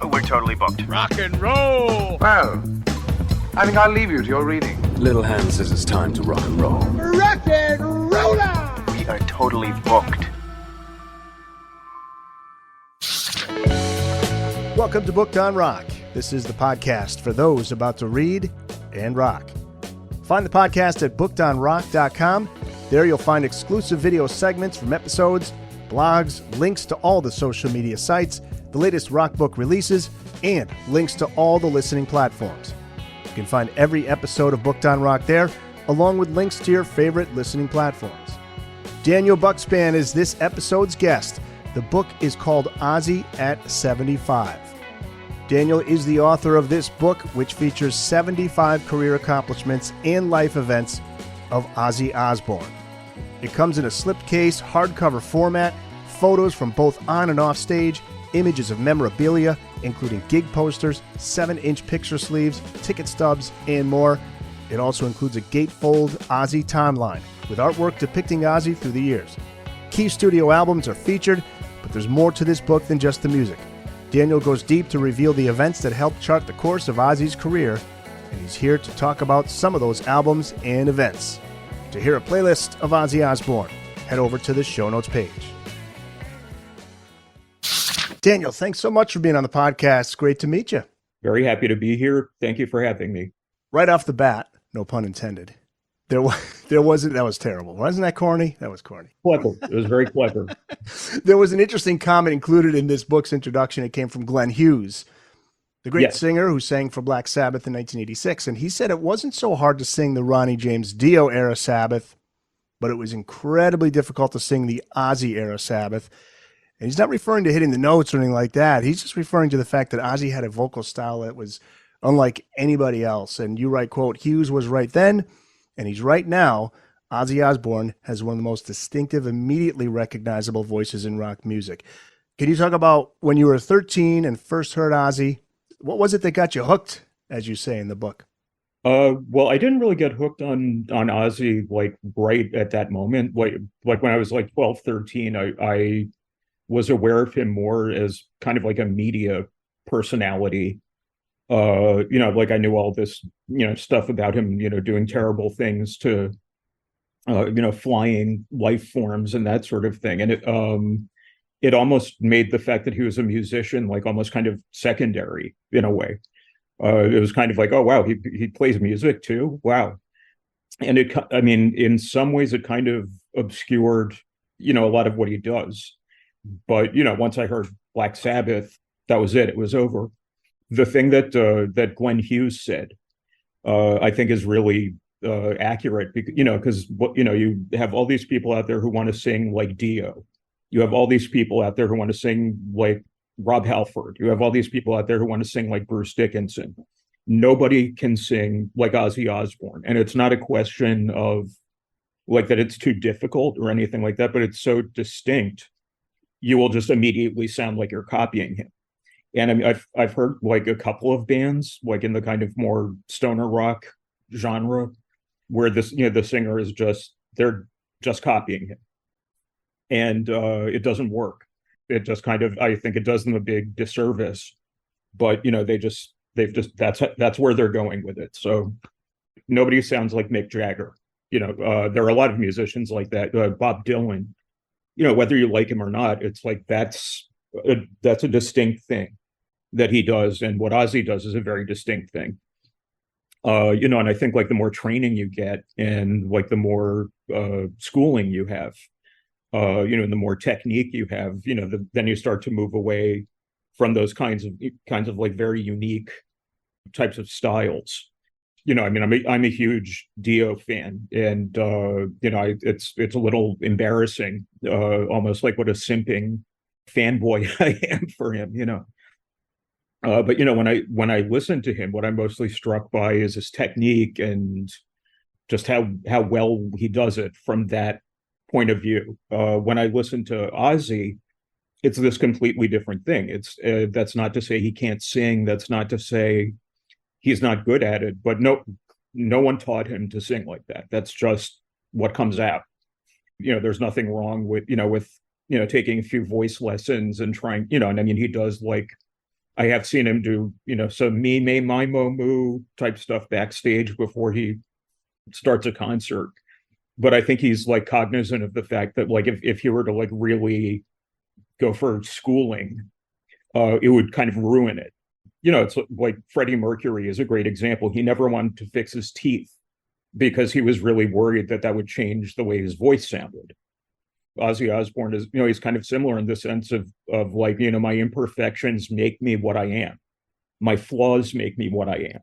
We're totally booked. Rock and roll! Well, I think I'll leave you to your reading. Little Hand says it's time to rock and roll. Rock and roller! We are totally booked. Welcome to Booked on Rock. This is the podcast for those about to read and rock. Find the podcast at bookedonrock.com. There you'll find exclusive video segments from episodes, blogs, links to all the social media sites, the latest rock book releases, and links to all the listening platforms. You can find every episode of Booked on Rock there, along with links to your favorite listening platforms. Daniel Bukszpan is this episode's guest. The book is called Ozzy at 75. Daniel is the author of this book, which features 75 career accomplishments and life events of Ozzy Osbourne. It comes in a slipcase, hardcover format, photos from both on and off stage, images of memorabilia, including gig posters, 7-inch picture sleeves, ticket stubs, and more. It also includes a gatefold Ozzy timeline with artwork depicting Ozzy through the years. Key studio albums are featured, but there's more to this book than just the music. Daniel goes deep to reveal the events that helped chart the course of Ozzy's career, and he's here to talk about some of those albums and events. To hear a playlist of Ozzy Osbourne, head over to the show notes page. Daniel, thanks so much for being on the podcast. Great to meet you. Very happy to be here. Thank you for having me. Right off the bat, no pun intended, there wasn't, that was terrible. Wasn't that corny? That was corny. Clever. It was very clever. There was an interesting comment included in this book's introduction. It came from Glenn Hughes, the great singer who sang for Black Sabbath in 1986. And he said it wasn't so hard to sing the Ronnie James Dio era Sabbath, but it was incredibly difficult to sing the Ozzy era Sabbath. And he's not referring to hitting the notes or anything like that. He's just referring to the fact that Ozzy had a vocal style that was unlike anybody else. And you write, quote, Hughes was right then, and he's right now. Ozzy Osbourne has one of the most distinctive, immediately recognizable voices in rock music. Can you talk about when you were 13 and first heard Ozzy? What was it that got you hooked, as you say in the book? Well, I didn't really get hooked on Ozzy like right at that moment. Like when I was like 12, 13, I was aware of him more as kind of like a media personality. Like I knew all this, stuff about him, doing terrible things to, flying life forms and that sort of thing. And it almost made the fact that he was a musician like almost kind of secondary in a way. It was kind of like, oh, wow, he plays music too. Wow. And in some ways it kind of obscured, a lot of what he does. But, once I heard Black Sabbath, that was it. It was over. The thing that Glenn Hughes said, I think is really accurate, because you have all these people out there who want to sing like Dio. You have all these people out there who want to sing like Rob Halford. You have all these people out there who want to sing like Bruce Dickinson. Nobody can sing like Ozzy Osbourne. And it's not a question of like that it's too difficult or anything like that, but it's so distinct. You will just immediately sound like you're copying him. And I mean, I've heard like a couple of bands like in the kind of more stoner rock genre where this, the singer is they're just copying him. And it doesn't work. It just kind of, I think it does them a big disservice, but that's where they're going with it. So nobody sounds like Mick Jagger. There are a lot of musicians like that. Bob Dylan, whether you like him or not, it's like, that's a distinct thing that he does. And what Ozzy does is a very distinct thing. And I think like the more training you get and like the more schooling you have, and the more technique you have, then you start to move away from those kinds of like very unique types of styles. I'm a huge Dio fan, and it's a little embarrassing, almost like what a simping fanboy I am for him. But when I listen to him, what I'm mostly struck by is his technique and just how well he does it from that point of view. When I listen to Ozzy, it's this completely different thing. It's that's not to say he can't sing. That's not to say he's not good at it. But no one taught him to sing like that. That's just what comes out. There's nothing wrong with taking a few voice lessons and trying. And I mean, he does like I have seen him do, some me, may, my, mo, moo type stuff backstage before he starts a concert. But I think he's like cognizant of the fact that like if he were to like really go for schooling, it would kind of ruin it. It's like Freddie Mercury is a great example. He never wanted to fix his teeth because he was really worried that that would change the way his voice sounded. Ozzy Osbourne is, he's kind of similar in the sense of like, my imperfections make me what I am. My flaws make me what I am.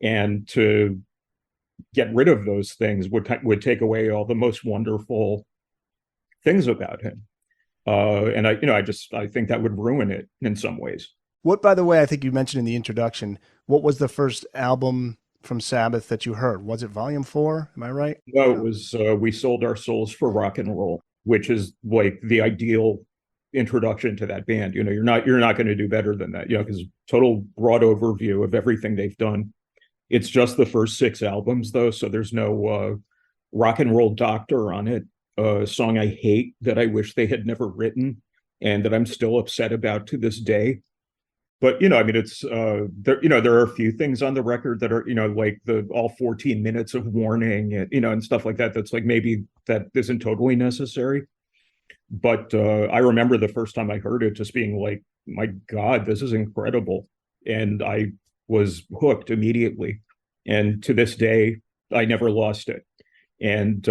And to get rid of those things would take away all the most wonderful things about him. And I think that would ruin it in some ways. What, by the way, I think you mentioned in the introduction, what was the first album from Sabbath that you heard? Was it Volume 4? Am I right? No, it was We Sold Our Souls for Rock and Roll, which is like the ideal introduction to that band. You're not going to do better than that, because total broad overview of everything they've done. It's just the first 6 albums though, so there's no Rock and Roll Doctor on it, a song I hate that I wish they had never written and that I'm still upset about to this day. But it's there are a few things on the record that are like the all 14 minutes of Warning and stuff like that. That's like maybe that isn't totally necessary. But I remember the first time I heard it just being like, my God, this is incredible, and I was hooked immediately. And to this day, I never lost it. And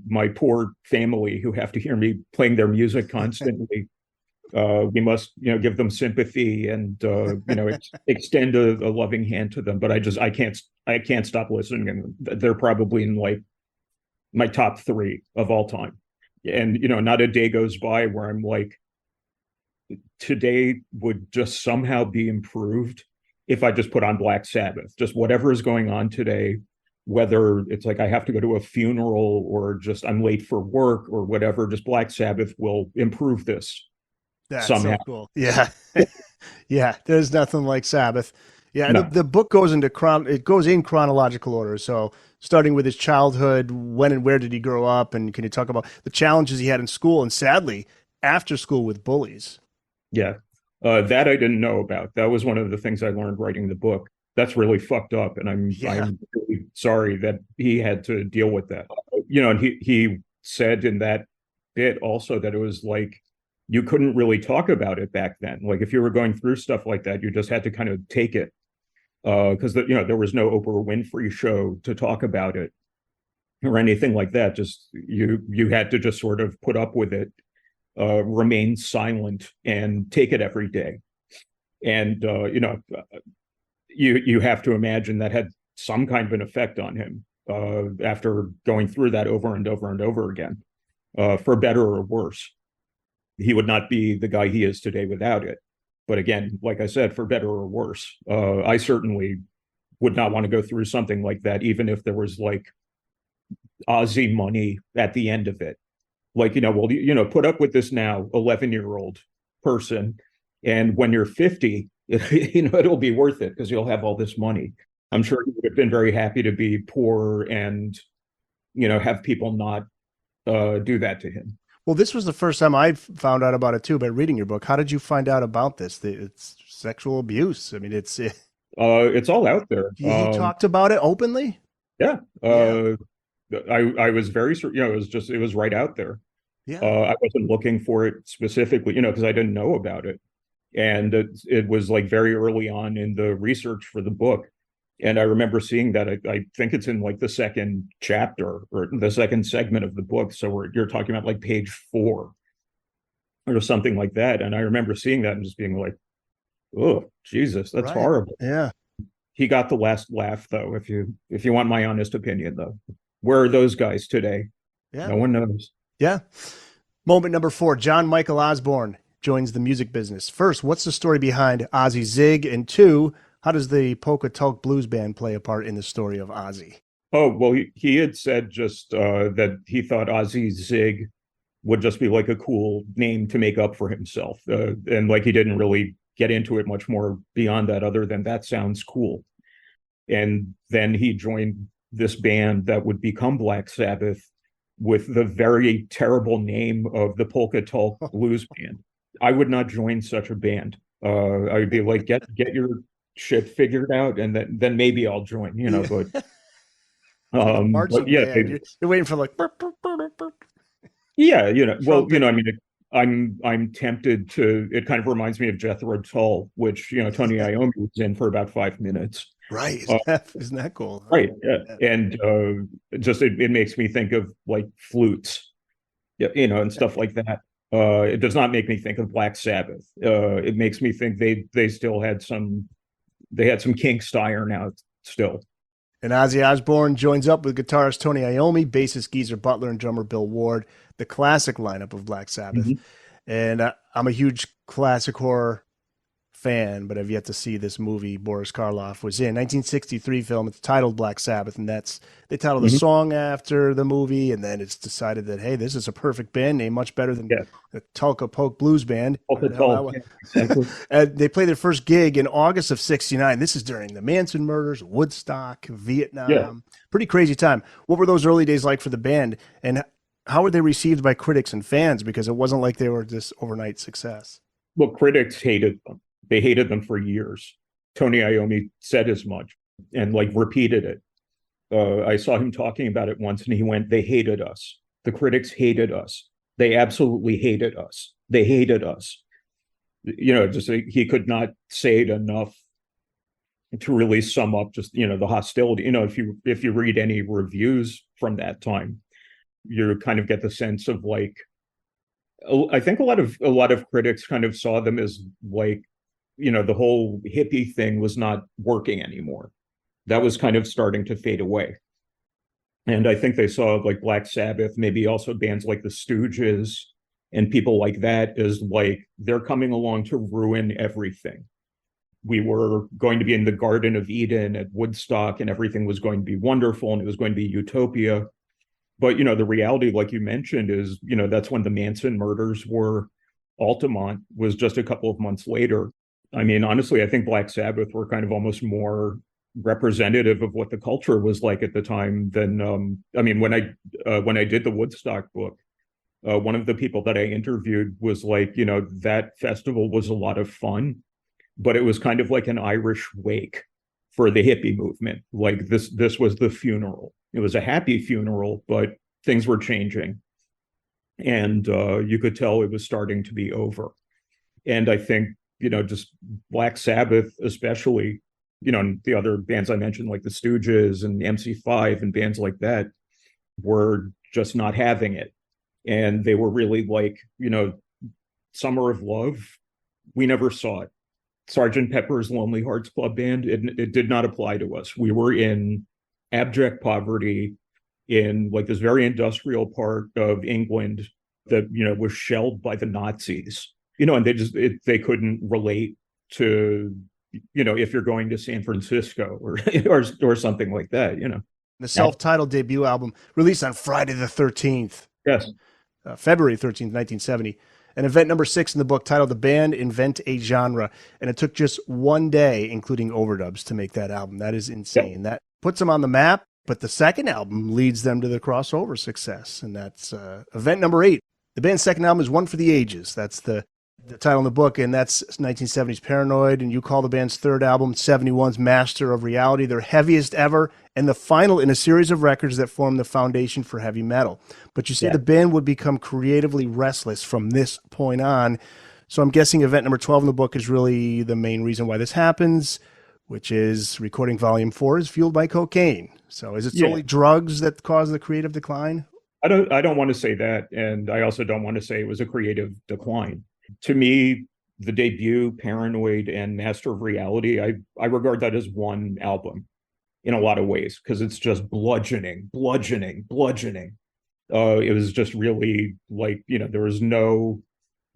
my poor family who have to hear me playing their music constantly. We must, give them sympathy and, extend a loving hand to them. But I can't stop listening. And they're probably in like my top 3 of all time. And, not a day goes by where I'm like, today would just somehow be improved if I just put on Black Sabbath, just whatever is going on today, whether it's like I have to go to a funeral or just I'm late for work or whatever, just Black Sabbath will improve this. That's somehow. so cool. Yeah. Yeah. There's nothing like Sabbath. Yeah. No. The book goes into it goes in chronological order. So starting with his childhood, when and where did he grow up? And can you talk about the challenges he had in school and sadly after school with bullies? Yeah. That I didn't know about. That was one of the things I learned writing the book. That's really fucked up. And I'm really sorry that he had to deal with that. And he said in that bit also that it was like, you couldn't really talk about it back then. Like if you were going through stuff like that, you just had to kind of take it. Because there was no Oprah Winfrey show to talk about it or anything like that. Just you had to just sort of put up with it, remain silent, and take it every day. And you have to imagine that had some kind of an effect on him after going through that over and over and over again, for better or worse. He would not be the guy he is today without it. But again, like I said, for better or worse, I certainly would not want to go through something like that, even if there was like Ozzy money at the end of it. Like, put up with this now, 11-year-old person. And when you're 50, it'll be worth it because you'll have all this money. I'm sure he would have been very happy to be poor and, have people not do that to him. Well, this was the first time I found out about it too, by reading your book. How did you find out about this? It's sexual abuse. I mean, it's all out there. He talked about it openly. Yeah. I was very, it was right out there. Yeah. I wasn't looking for it specifically, because I didn't know about it. And it was like very early on in the research for the book. And I remember seeing that. I think it's in like the second chapter or the second segment of the book. So you're talking about like page 4 or something like that. And I remember seeing that and just being like, oh, Jesus, that's horrible. Yeah. He got the last laugh, though, if you want my honest opinion, though. Where are those guys today? Yeah. No one knows. Yeah. Moment number 4, John Michael Osbourne joins the music business. First, what's the story behind Ozzy Zig? And 2, how does the Polka Tulk Blues Band play a part in the story of Ozzy? Oh, well, he had said just that he thought Ozzy Zig would just be like a cool name to make up for himself. And like he didn't really get into it much more beyond that, other than that sounds cool. And then he joined this band that would become Black Sabbath with the very terrible name of the Polka Tulk Blues Band. I would not join such a band. I would be like, get your shit figured out, and then maybe I'll join, but Marching yeah, band. You're waiting for like. Burp, burp, burp, burp. yeah, well, Trumpet. I mean, I'm tempted to. It kind of reminds me of Jethro Tull, which Tony Iommi was in for about 5 minutes. Right. Uh, Isn't that cool? Huh? right, yeah. Yeah. And just it makes me think of like flutes, yeah, and stuff like that. It does not make me think of Black Sabbath. It makes me think they still had some kinks to iron out still. And Ozzy Osbourne joins up with guitarist Tony Iommi, bassist Geezer Butler, and drummer Bill Ward, the classic lineup of Black Sabbath. Mhm. And I'm a huge classic horror fan, but I've yet to see this movie Boris Karloff was in. 1963 film. It's titled Black Sabbath, and they titled the song after the movie, and then it's decided that, hey, this is a perfect band name, much better than the Tulka Polk Blues Band. Yeah, exactly. And they played their first gig in August of '69. This is during the Manson murders, Woodstock, Vietnam. Yeah. Pretty crazy time. What were those early days like for the band, and how were they received by critics and fans? Because it wasn't like they were this overnight success. Well, critics hated them. They hated them for years. Tony Iommi said as much and like repeated it. I saw him talking about it once, and he went, "They hated us. The critics hated us. They absolutely hated us. They hated us." Just he could not say it enough to really sum up just the hostility. If you read any reviews from that time, you kind of get the sense of like, I think a lot of critics kind of saw them as like, the whole hippie thing was not working anymore. That was kind of starting to fade away. And I think they saw like Black Sabbath, maybe also bands like the Stooges and people like that as like, they're coming along to ruin everything. We were going to be in the Garden of Eden at Woodstock, and everything was going to be wonderful, and it was going to be utopia. But, the reality, like you mentioned, is, that's when the Manson murders were. Altamont was just a couple of months later. I mean, honestly, I think Black Sabbath were kind of almost more representative of what the culture was like at the time than, when I did the Woodstock book, one of the people that I interviewed was like, that festival was a lot of fun, but it was kind of like an Irish wake for the hippie movement. Like this was the funeral. It was a happy funeral, but things were changing. And you could tell it was starting to be over. And I think, just Black Sabbath, especially, and the other bands I mentioned, like the Stooges and MC5 and bands like that, were just not having it. And they were really like, Summer of Love, we never saw it. Sgt. Pepper's Lonely Hearts Club Band, it did not apply to us. We were in abject poverty in like this very industrial part of England that, was shelled by the Nazis, and they couldn't relate to, if you're going to San Francisco or something like that, The self-titled debut album released on Friday the 13th. Yes. February 13th, 1970. And event number 6 in the book titled The Band Invent a Genre. And it took just one day, including overdubs, to make that album. That is insane. That puts them on the map. But the second album leads them to the crossover success. And that's event number 8. The band's second album is One for the Ages. That's the title in the book. And that's 1970's Paranoid. And you call the band's third album 71's Master of Reality, their heaviest ever, and the final in a series of records that form the foundation for heavy metal. But you say the band would become creatively restless from this point on. So I'm guessing event number 12 in the book is really the main reason why this happens, which is recording volume 4 is fueled by cocaine. So is it solely drugs that cause the creative decline? I don't want to say that. And I also don't want to say it was a creative decline. To me, the debut, Paranoid, and Master of Reality, I regard that as one album in a lot of ways, because it's just bludgeoning. It was just really like, there was no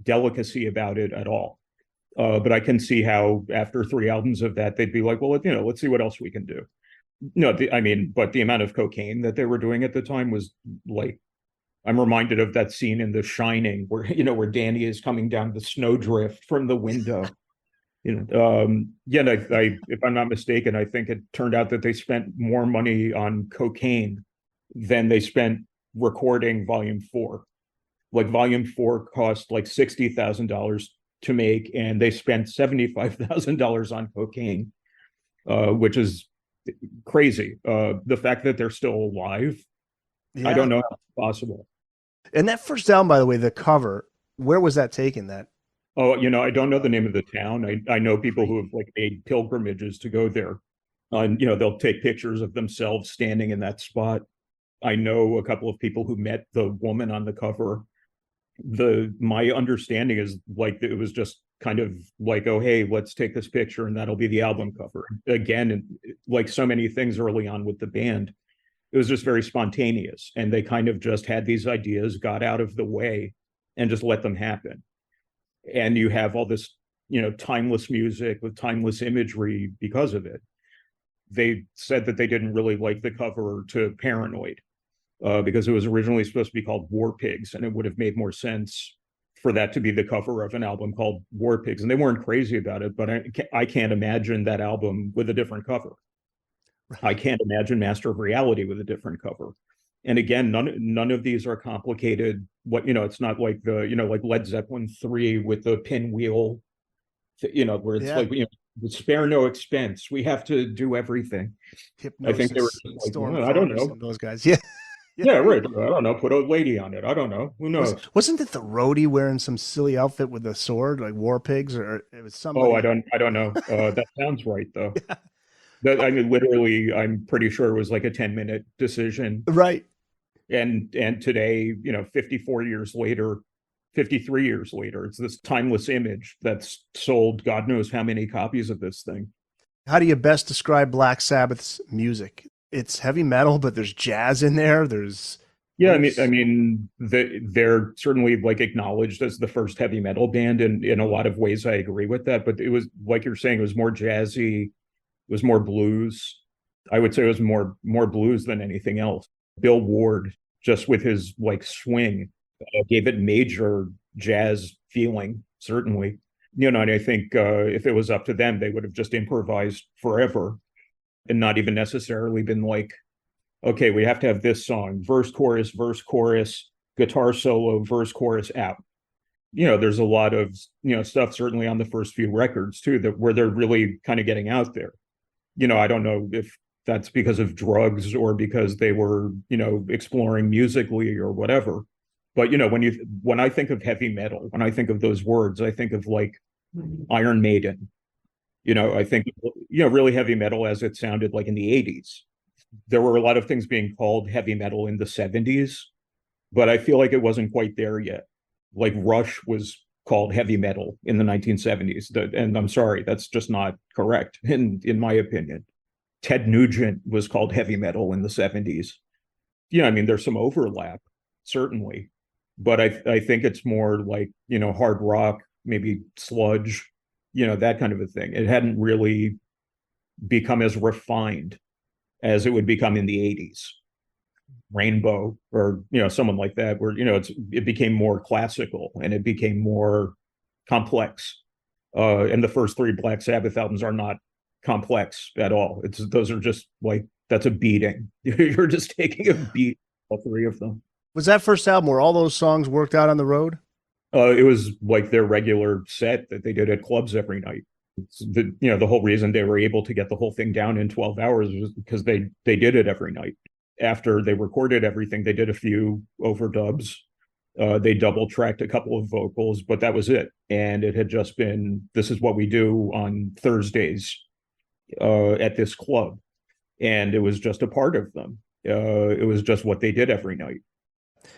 delicacy about it at all. But I can see how after 3 albums of that, they'd be like, well, let's see what else we can do. No, but the amount of cocaine that they were doing at the time was like, I'm reminded of that scene in The Shining where, where Danny is coming down the snowdrift from the window. If I'm not mistaken, I think it turned out that they spent more money on cocaine than they spent recording volume 4. Like volume 4 cost like $60,000 to make, and they spent $75,000 on cocaine, which is crazy. The fact that they're still alive, I don't know how it's possible. And that first album, by the way, the cover, where was that taken? That Oh, I don't know the name of the town. I know people who have like made pilgrimages to go there. And they'll take pictures of themselves standing in that spot. I know a couple of people who met the woman on the cover. My understanding is like it was just kind of like, oh, hey, let's take this picture and that'll be the album cover. Again, like so many things early on with the band, it was just very spontaneous, and they kind of just had these ideas, got out of the way, and just let them happen. And you have all this, timeless music with timeless imagery because of it. They said that they didn't really like the cover to Paranoid because it was originally supposed to be called War Pigs, and it would have made more sense for that to be the cover of an album called War Pigs. And they weren't crazy about it, but I can't imagine that album with a different cover. I can't imagine Master of Reality with a different cover. And again, none of these are complicated. It's not like like Led Zeppelin 3 with the pinwheel, where it's like, spare no expense. We have to do everything. Hypnosis, I think they were like, well, I don't know. Those guys. Yeah. Yeah, right. I don't know. Put a lady on it. I don't know. Who knows? Wasn't it the roadie wearing some silly outfit with a sword, like War Pigs, or it was somebody? Oh, I don't know. That sounds right though. Yeah. Literally, I'm pretty sure it was like a 10-minute decision. Right. And today, 53 years later, it's this timeless image that's sold God knows how many copies of this thing. How do you best describe Black Sabbath's music? It's heavy metal, but there's jazz in there. Yeah, they're certainly like acknowledged as the first heavy metal band, and in a lot of ways I agree with that. But it was, like you're saying, it was more jazzy, it was more blues. I would say it was more blues than anything else. Bill Ward, just with his like swing, gave it major jazz feeling, certainly. And I think if it was up to them, they would have just improvised forever and not even necessarily been like, okay, we have to have this song, verse, chorus, guitar solo, verse, chorus, out. There's a lot of, stuff certainly on the first few records too, where they're really kind of getting out there. I don't know if that's because of drugs or because they were, exploring musically or whatever. But, when I think of heavy metal, when I think of those words, I think of like Iron Maiden. I think, really heavy metal as it sounded like in the 80s. There were a lot of things being called heavy metal in the 70s, but I feel like it wasn't quite there yet. Like Rush was called heavy metal in the 1970s. And I'm sorry, that's just not correct in my opinion. Ted Nugent was called heavy metal in the 70s. There's some overlap, certainly. But I think it's more like, hard rock, maybe sludge, that kind of a thing. It hadn't really become as refined as it would become in the 80s. Rainbow or, someone like that, where, it became more classical and it became more complex. And the first three Black Sabbath albums are not complex at all. Those are just like, that's a beating. You're just taking a beat, all three of them. Was that first album where all those songs worked out on the road? It was like their regular set that they did at clubs every night. The whole reason they were able to get the whole thing down in 12 hours was because they did it every night. After they recorded everything, they did a few overdubs. They double tracked a couple of vocals, but that was it. And it had just been, this is what we do on Thursdays at this club. And it was just a part of them. It was just what they did every night.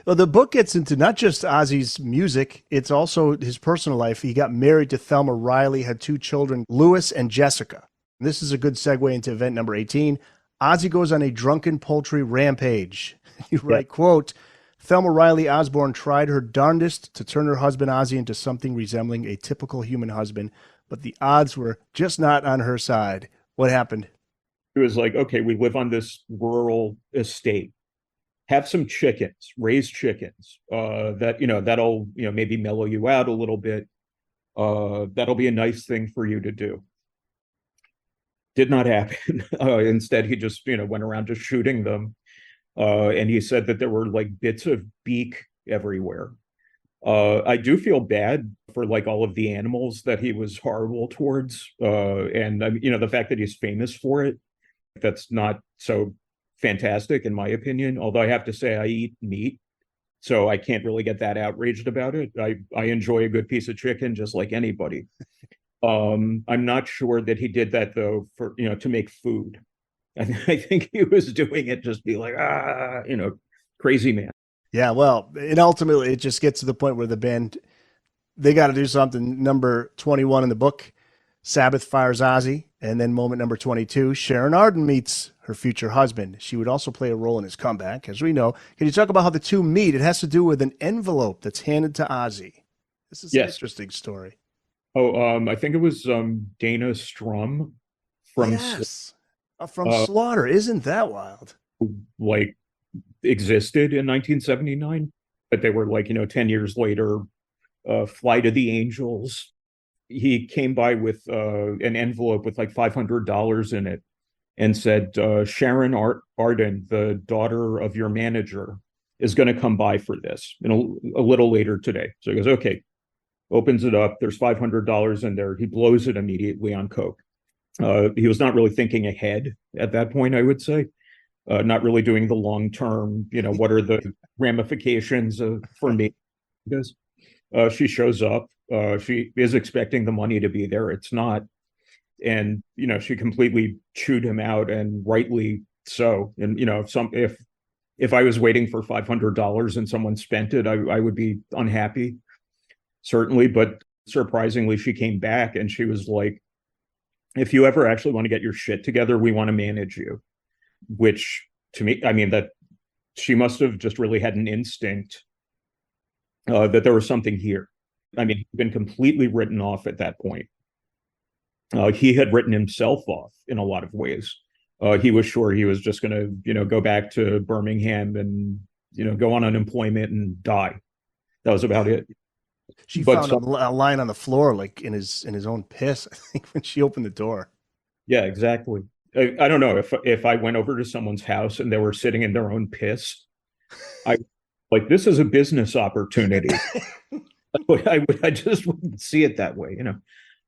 Well, the book gets into not just Ozzy's music, it's also his personal life. He got married to Thelma Riley, had two children, Louis and Jessica. This is a good segue into event number 18. Ozzy goes on a drunken poultry rampage. You write, quote, Thelma Riley Osbourne tried her darndest to turn her husband Ozzy into something resembling a typical human husband, but the odds were just not on her side. What happened? It was like, okay, we live on this rural estate. Have some chickens, raise chickens. That'll maybe mellow you out a little bit. That'll be a nice thing for you to do. Did not happen. Instead, he just went around just shooting them. And he said that there were like bits of beak everywhere. I do feel bad for like all of the animals that he was horrible towards. And the fact that he's famous for it, that's not so fantastic in my opinion. Although I have to say I eat meat, so I can't really get that outraged about it. I enjoy a good piece of chicken just like anybody. I'm not sure that he did that though for, to make food. I think he was doing it just be like, crazy man. Yeah, well, and ultimately it just gets to the point where the band, they got to do something. Number 21 in the book, Sabbath fires Ozzy. And then moment number 22, Sharon Arden meets her future husband. She would also play a role in his comeback, as we know. Can you talk about how the two meet? It has to do with an envelope that's handed to Ozzy. This is an interesting story. Oh, I think it was Dana Strum from from Slaughter. Isn't that wild? Like existed in 1979, but they were like 10 years later. Fly to the Angels. He came by with an envelope with like $500 in it and said, Sharon Arden, the daughter of your manager, is going to come by for this a little later today. So he goes, okay, opens it up. There's $500 in there. He blows it immediately on coke. He was not really thinking ahead at that point, I would say. Not really doing the long term, what are the ramifications for me? Because she shows up. She is expecting the money to be there. It's not. And, she completely chewed him out, and rightly so. And, if I was waiting for $500 and someone spent it, I would be unhappy, certainly. But surprisingly, she came back and she was like, if you ever actually want to get your shit together, we want to manage you. Which to me, that she must have just really had an instinct that there was something here. He'd been completely written off at that point. He had written himself off in a lot of ways. He was sure he was just going to, go back to Birmingham and, go on unemployment and die. That was about it. She found a line on the floor, like in his own piss, I think, when she opened the door. Yeah, exactly. I don't know if I went over to someone's house and they were sitting in their own piss, this is a business opportunity. I just wouldn't see it that way,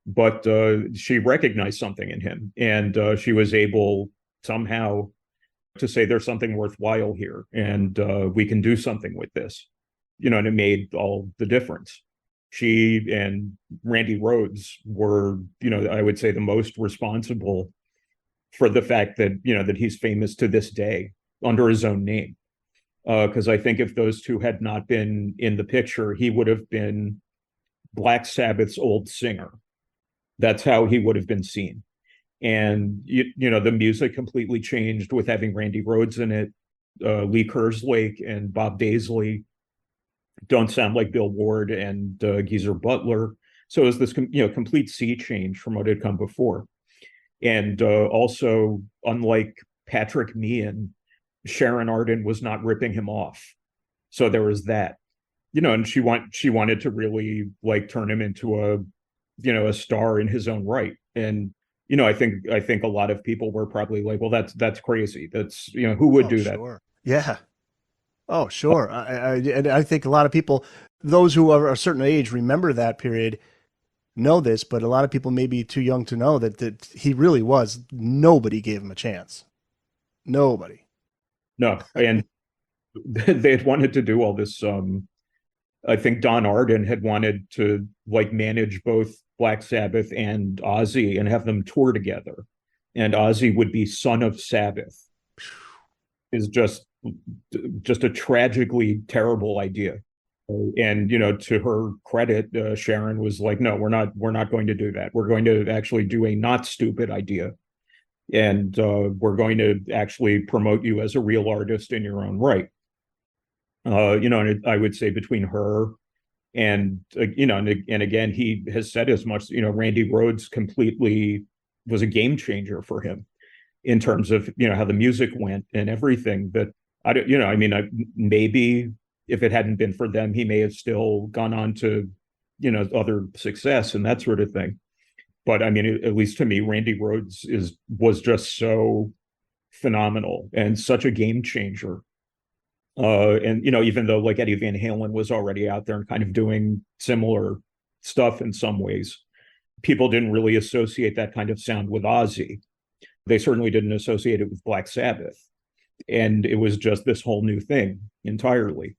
But she recognized something in him, and she was able somehow to say there's something worthwhile here, and we can do something with this, and it made all the difference. She and Randy Rhoads were, I would say, the most responsible for the fact that, that he's famous to this day under his own name. Because I think if those two had not been in the picture, he would have been Black Sabbath's old singer. That's how he would have been seen. And, the music completely changed with having Randy Rhoads in it. Lee Kerslake and Bob Daisley don't sound like Bill Ward and Geezer Butler. So it was this, complete sea change from what had come before. And also, unlike Patrick Meehan, Sharon Arden was not ripping him off. So there was that, and she wanted to really like turn him into a star in his own right. And, I think a lot of people were probably like, well, that's crazy. That's, who would do that? Yeah. Oh, sure. I think a lot of people, those who are a certain age, remember that period, know this, but a lot of people may be too young to know that he really was. Nobody gave him a chance. Nobody. No, and they had wanted to do all this. I think Don Arden had wanted to like manage both Black Sabbath and Ozzy and have them tour together. And Ozzy would be son of Sabbath. Is just a tragically terrible idea. And, to her credit, Sharon was like, no, we're not going to do that. We're going to actually do a not stupid idea. And we're going to actually promote you as a real artist in your own right. And I would say between her and, and again, he has said as much, Randy Rhoads completely was a game changer for him in terms of, how the music went and everything. But maybe if it hadn't been for them, he may have still gone on to, other success and that sort of thing. But at least to me, Randy Rhoads was just so phenomenal and such a game changer. And, even though like Eddie Van Halen was already out there and kind of doing similar stuff in some ways, people didn't really associate that kind of sound with Ozzy. They certainly didn't associate it with Black Sabbath. And it was just this whole new thing entirely.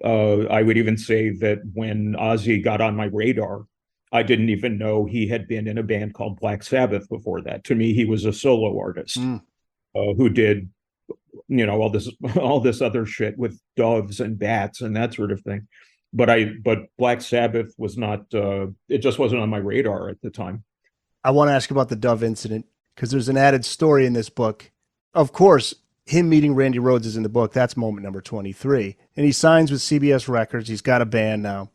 I would even say that when Ozzy got on my radar, I didn't even know he had been in a band called Black Sabbath before that. To me, he was a solo artist who did, all this other shit with doves and bats and that sort of thing. But Black Sabbath was not. It just wasn't on my radar at the time. I want to ask about the dove incident because there's an added story in this book. Of course, him meeting Randy Rhoads is in the book. That's moment number 23. And he signs with CBS Records. He's got a band now.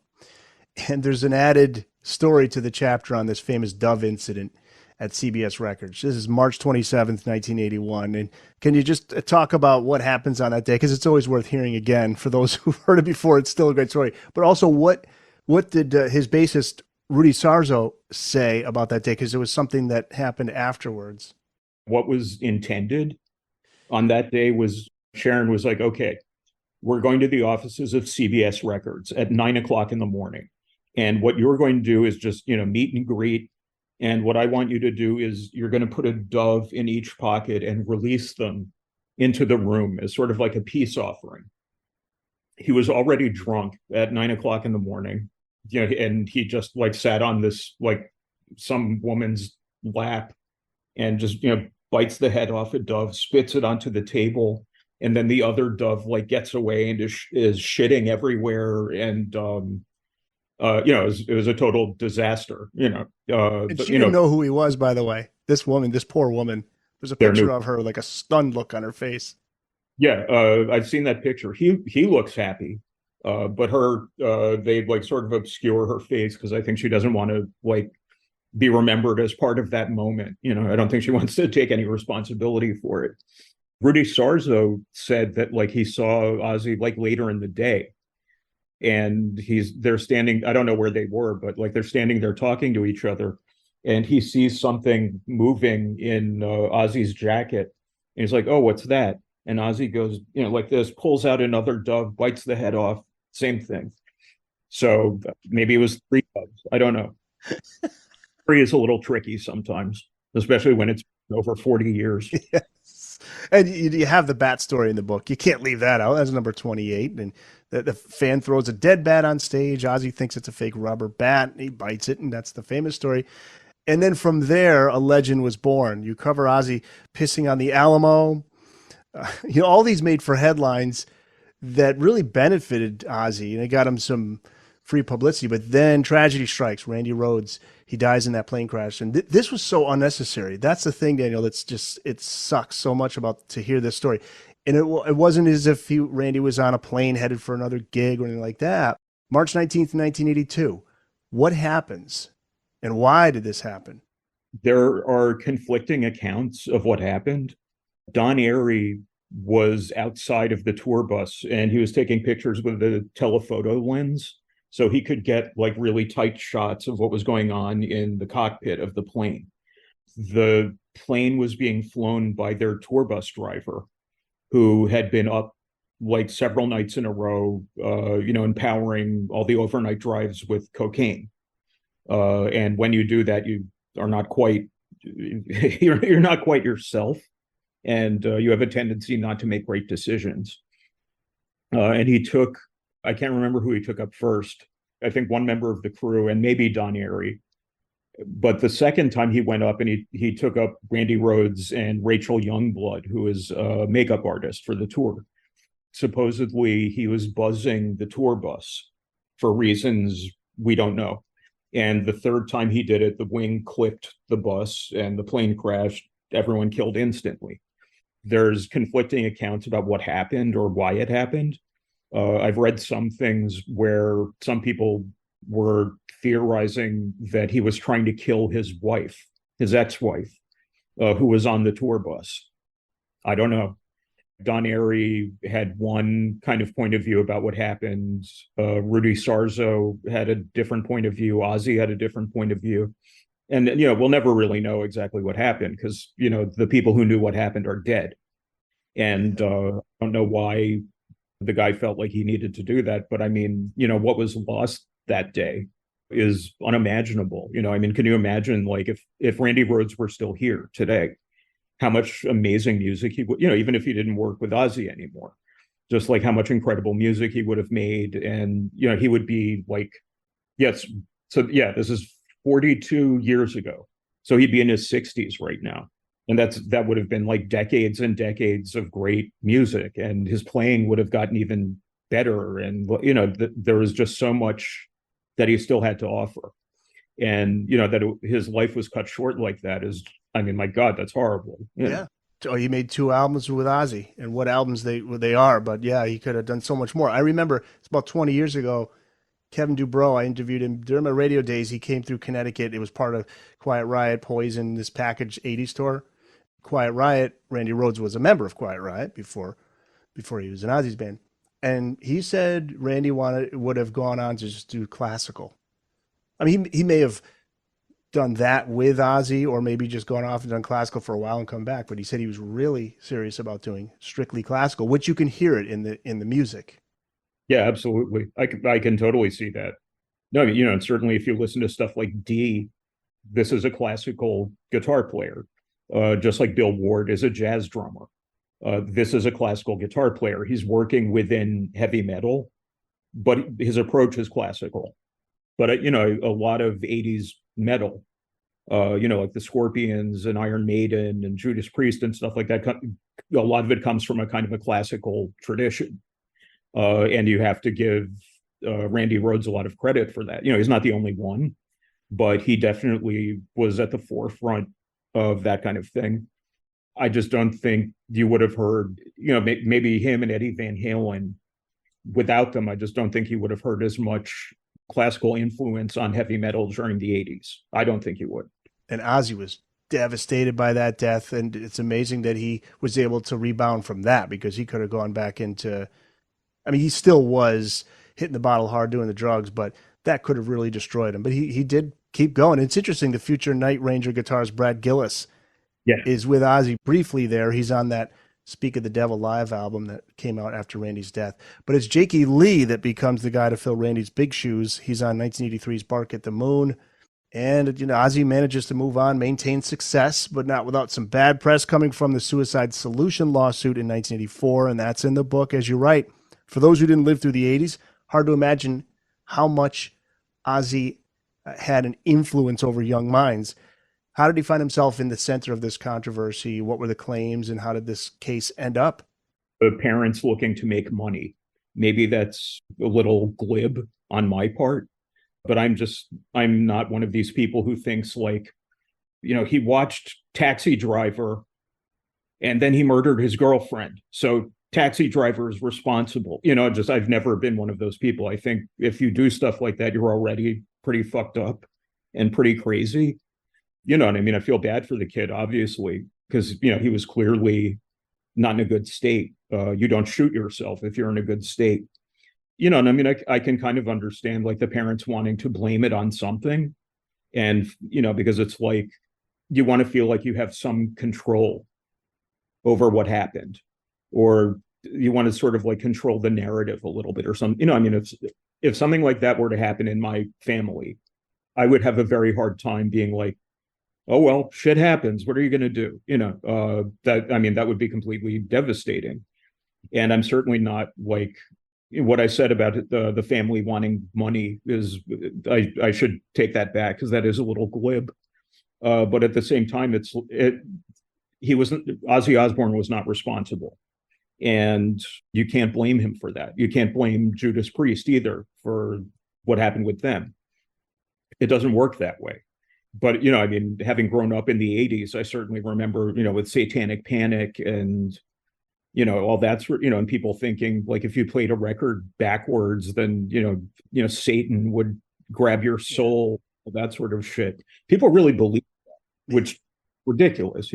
And there's an added story to the chapter on this famous dove incident at CBS Records. This is March 27th, 1981. And can you just talk about what happens on that day? Because it's always worth hearing again. For those who've heard it before, it's still a great story. But also, what did his bassist, Rudy Sarzo, say about that day? Because it was something that happened afterwards. What was intended on that day was Sharon was like, okay, we're going to the offices of CBS Records at 9:00 in the morning. And what you're going to do is just, meet and greet. And what I want you to do is you're going to put a dove in each pocket and release them into the room as sort of like a peace offering. He was already drunk at 9:00 in the morning, and he just like sat on this, like some woman's lap and just, bites the head off a dove, spits it onto the table. And then the other dove like gets away and is shitting everywhere. And, it was a total disaster, And she didn't know who he was, by the way. This woman, this poor woman. There's a picture of her, like a stunned look on her face. Yeah, I've seen that picture. He looks happy, but they like sort of obscure her face because I think she doesn't want to like be remembered as part of that moment. I don't think she wants to take any responsibility for it. Rudy Sarzo said that like he saw Ozzy like later in the day. And they're standing, I don't know where they were, but like they're standing there talking to each other. And he sees something moving in Ozzy's jacket. And he's like, oh, what's that? And Ozzy goes, like this, pulls out another dove, bites the head off, same thing. So maybe it was 3 doves. I don't know. 3 is a little tricky sometimes, especially when it's over 40 years. Yes. And you have the bat story in the book. You can't leave that out. That's number 28. And the fan throws a dead bat on stage. Ozzy thinks it's a fake rubber bat. And he bites it, and that's the famous story. And then from there, a legend was born. You cover Ozzy pissing on the Alamo. All these made for headlines that really benefited Ozzy, and it got him some free publicity. But then tragedy strikes. Randy Rhoads, he dies in that plane crash. And this was so unnecessary. That's the thing, Daniel, that's just, it sucks so much to hear this story. And it wasn't as if Randy was on a plane headed for another gig or anything like that. March 19th, 1982. What happens? And why did this happen? There are conflicting accounts of what happened. Don Airey was outside of the tour bus and he was taking pictures with a telephoto lens. So he could get like really tight shots of what was going on in the cockpit of the plane. The plane was being flown by their tour bus driver, who had been up like several nights in a row, empowering all the overnight drives with cocaine. And when you do that, you are not quite, you're not quite yourself. And you have a tendency not to make great decisions. And I can't remember who he took up first. I think one member of the crew and maybe Don Airey. But the second time he went up and he took up Randy Rhoads and Rachel Youngblood, who is a makeup artist for the tour. Supposedly he was buzzing the tour bus for reasons we don't know. And the third time he did it, the wing clipped the bus and the plane crashed. Everyone killed instantly. There's conflicting accounts about what happened or why it happened. I've read some things where some people were theorizing that he was trying to kill his wife, his ex-wife, who was on the tour bus. I don't know. Don Airey had one kind of point of view about what happened. Rudy Sarzo had a different point of view. Ozzy had a different point of view. And, we'll never really know exactly what happened because, the people who knew what happened are dead. And I don't know why the guy felt like he needed to do that. But I mean, what was lost that day is unimaginable. I mean, can you imagine, like, if Randy Rhoads were still here today, how much amazing music he would, even if he didn't work with Ozzy anymore, just like how much incredible music he would have made. And, he would be like, yes. So yeah, this is 42 years ago. So he'd be in his 60s right now. And that would have been like decades and decades of great music. And his playing would have gotten even better. And, there was just so much that he still had to offer. And, his life was cut short like that is, I mean, my God, that's horrible. Yeah. Oh, he made 2 albums with Ozzy, and what albums they are. But yeah, he could have done so much more. I remember it's about 20 years ago, Kevin Dubrow, I interviewed him during my radio days. He came through Connecticut. It was part of Quiet Riot, Poison, this package 80s tour. Quiet Riot, Randy Rhoads was a member of Quiet Riot before he was in Ozzy's band. And he said Randy would have gone on to just do classical. I mean, he may have done that with Ozzy, or maybe just gone off and done classical for a while and come back. But he said he was really serious about doing strictly classical, which you can hear it in the music. Yeah, absolutely. I can totally see that. No, and certainly if you listen to stuff like D, this is a classical guitar player, just like Bill Ward is a jazz drummer. This is a classical guitar player. He's working within heavy metal, but his approach is classical. But, a lot of 80s metal, like the Scorpions and Iron Maiden and Judas Priest and stuff like that, a lot of it comes from a kind of a classical tradition. And you have to give Randy Rhoads a lot of credit for that. He's not the only one, but he definitely was at the forefront of that kind of thing. I just don't think you would have heard, maybe him and Eddie Van Halen. Without them, I just don't think he would have heard as much classical influence on heavy metal during the 80s. I don't think he would. And Ozzy was devastated by that death, and it's amazing that he was able to rebound from that, because he could have gone back into, I mean, he still was hitting the bottle hard doing the drugs, but that could have really destroyed him. But he did keep going. It's interesting, the future Night Ranger guitarist Brad Gillis is with Ozzy briefly there. He's on that Speak of the Devil live album that came out after Randy's death. But it's Jakey Lee that becomes the guy to fill Randy's big shoes. He's on 1983's Bark at the Moon. And, Ozzy manages to move on, maintain success, but not without some bad press coming from the Suicide Solution lawsuit in 1984. And that's in the book, as you write. For those who didn't live through the 80s, hard to imagine how much Ozzy had an influence over young minds. How did he find himself in the center of this controversy? What were the claims, and how did this case end up? The parents looking to make money. Maybe that's a little glib on my part, but I'm not one of these people who thinks like, he watched Taxi Driver and then he murdered his girlfriend. So Taxi Driver is responsible. I've never been one of those people. I think if you do stuff like that, you're already pretty fucked up and pretty crazy. You know what I mean? I feel bad for the kid, obviously, because, he was clearly not in a good state. You don't shoot yourself if you're in a good state. And I mean, I can kind of understand like the parents wanting to blame it on something. And, because it's like, you want to feel like you have some control over what happened, or you want to sort of like control the narrative a little bit or something. I mean, if something like that were to happen in my family, I would have a very hard time being like, oh, well, shit happens. What are you going to do? That would be completely devastating. And I'm certainly not like, what I said about the family wanting money is, I should take that back, because that is a little glib. But at the same time, Ozzy Osbourne was not responsible. And you can't blame him for that. You can't blame Judas Priest either for what happened with them. It doesn't work that way. But, having grown up in the 80s, I certainly remember, with Satanic Panic and, all that sort, and people thinking like if you played a record backwards, then, Satan would grab your soul, that sort of shit. People really believe that, which is ridiculous,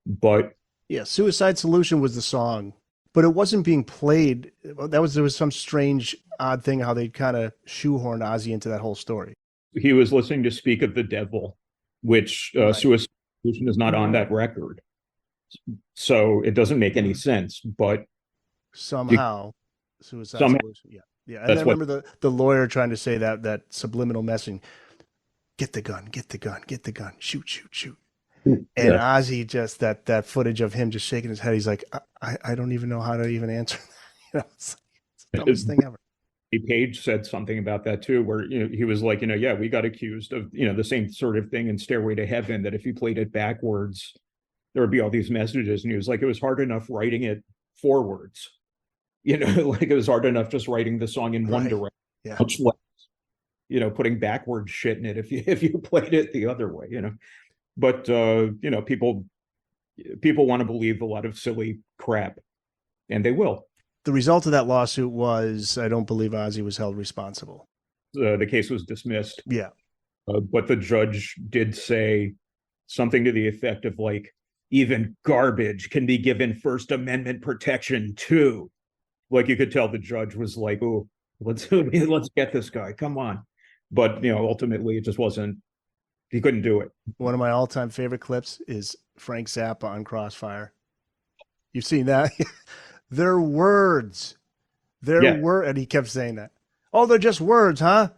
but. Yeah, Suicide Solution was the song, but it wasn't being played. There was some strange, odd thing how they kind of shoehorned Ozzy into that whole story. He was listening to Speak of the Devil, which right. Suicide Solution is not on that record. So it doesn't make any sense, but somehow Suicide Somehow, solution. Yeah. Yeah. And that's I what remember the lawyer trying to say that subliminal messaging, get the gun, get the gun, get the gun, shoot, shoot, shoot. And yeah. Ozzy just that footage of him just shaking his head. He's like, I don't even know how to even answer that. It's the dumbest thing ever. Page said something about that too, where he was like, yeah, we got accused of the same sort of thing in Stairway to Heaven, that if you played it backwards, there would be all these messages, and he was like, it was hard enough writing it forwards, like it was hard enough just writing the song in one direction, Yeah. much less, putting backwards shit in it if you played it the other way, But people want to believe a lot of silly crap, and they will. The result of that lawsuit was, I don't believe Ozzy was held responsible. The case was dismissed. Yeah. But the judge did say something to the effect of like, even garbage can be given First Amendment protection too. Like you could tell the judge was like, oh, let's get this guy. Come on. But, ultimately it just wasn't, he couldn't do it. One of my all-time favorite clips is Frank Zappa on Crossfire. You've seen that? They're words. And he kept saying that. Oh, they're just words, huh?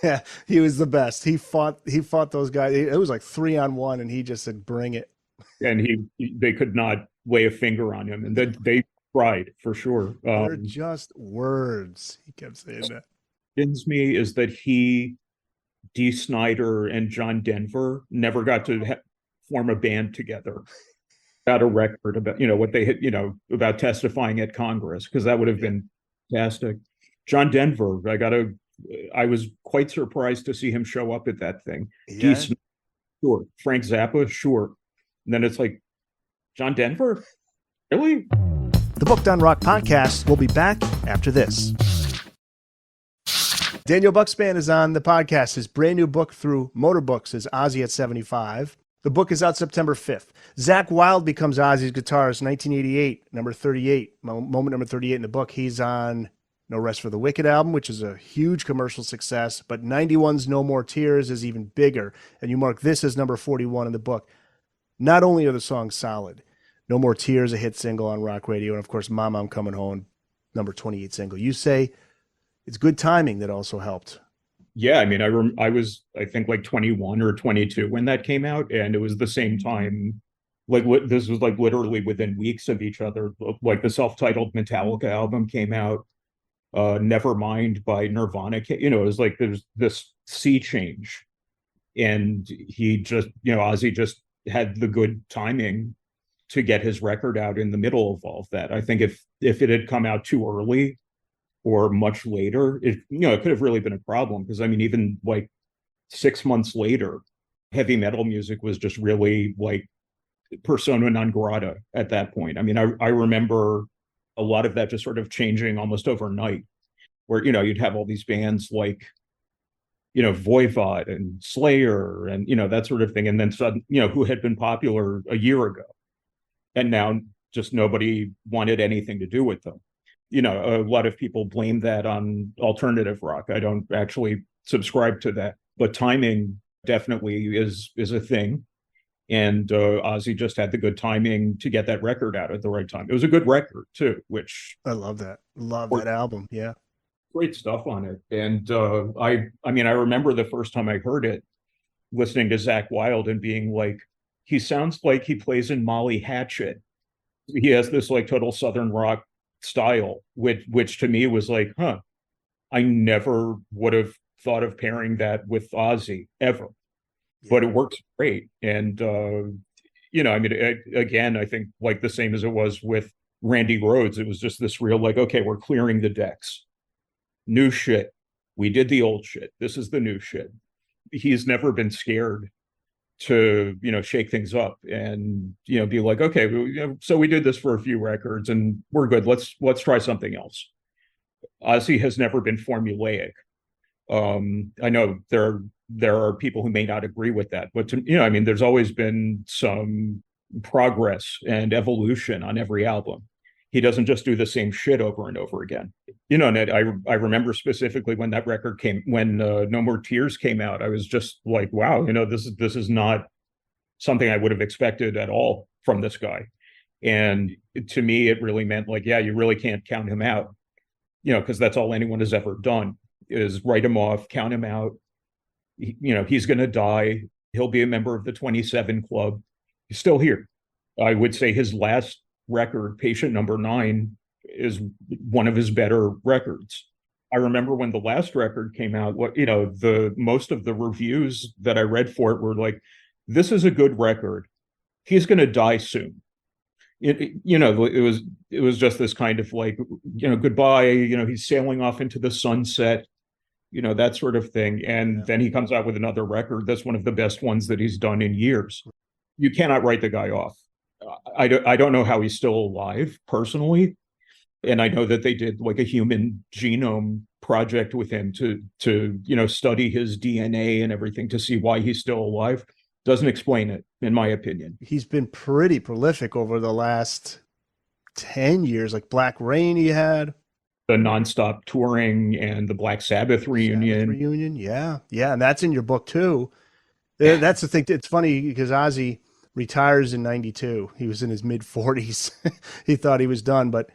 Yeah, he was the best. He fought those guys. It was like 3-on-1, and he just said, bring it. And they could not lay a finger on him, and they tried for sure. They're just words. He kept saying that. Pains me is that Dee Snider and John Denver never got to form a band together. About a record about what they hit, about testifying at Congress, because that would have been fantastic. John Denver, I was quite surprised to see him show up at that thing. Yeah. Sure. Frank Zappa, sure. And then it's like, John Denver? Really? The Booked on Rock podcast will be back after this. Daniel Bukszpan is on the podcast. His brand new book through Motor Books is Ozzy at 75. The book is out September 5th. Zakk Wylde becomes Ozzy's guitarist, 1988, number 38, moment number 38 in the book. He's on No Rest for the Wicked album, which is a huge commercial success, but 91's No More Tears is even bigger, and you mark this as number 41 in the book. Not only are the songs solid, No More Tears, a hit single on rock radio, and of course, Mama, I'm Coming Home, number 28 single. You say it's good timing that also helped. Yeah, I mean, I was, I think, like 21 or 22 when that came out, and it was the same time. Like, this was like literally within weeks of each other. Like the self-titled Metallica album came out. Nevermind by Nirvana. It was like there's this sea change, and he just, Ozzy just had the good timing to get his record out in the middle of all of that. I think if it had come out too early or much later, it could have really been a problem, because I mean, even like 6 months later, heavy metal music was just really like persona non grata at that point. I mean, I remember a lot of that just sort of changing almost overnight, where you'd have all these bands like Voivod and Slayer and that sort of thing, and then suddenly who had been popular a year ago, and now just nobody wanted anything to do with them. A lot of people blame that on alternative rock. I don't actually subscribe to that, but timing definitely is a thing. And Ozzy just had the good timing to get that record out at the right time. It was a good record too, which I love that. Love that album. Yeah. Great stuff on it. And I mean, I remember the first time I heard it, listening to Zakk Wylde and being like, he sounds like he plays in Molly Hatchet. He has this like total Southern rock style, which to me was like, I never would have thought of pairing that with Ozzy ever, but it works great. And I mean, again, I think like the same as it was with Randy Rhoads, it was just this real like, okay, we're clearing the decks, new shit, we did the old shit, this is the new shit. He's never been scared to shake things up and be like, okay, so we did this for a few records and we're good, let's try something else. Ozzy has never been formulaic. I know there are people who may not agree with that, but I mean, there's always been some progress and evolution on every album. He doesn't just do the same shit over and over again. And I remember specifically when that record when No More Tears came out, I was just like, wow, this is not something I would have expected at all from this guy. And to me, it really meant like, yeah, you really can't count him out. because that's all anyone has ever done is write him off, count him out. He's going to die. He'll be a member of the 27 Club. He's still here. I would say his last record, Patient Number 9, is one of his better records. I remember when the last record came out, most of the reviews that I read for it were like, this is a good record. He's going to die soon. It was just this kind of like, goodbye, he's sailing off into the sunset, that sort of thing. And then he comes out with another record that's one of the best ones that he's done in years. You cannot write the guy off. I don't know how he's still alive personally. And I know that they did like a human genome project with him to study his DNA and everything to see why he's still alive. Doesn't explain it, in my opinion. He's been pretty prolific over the last 10 years, like Black Rain he had. The nonstop touring and the Black Sabbath reunion. Yeah. And that's in your book too. That's the thing. It's funny because Ozzy retires in 92. He was in his mid-40s. He thought he was done, but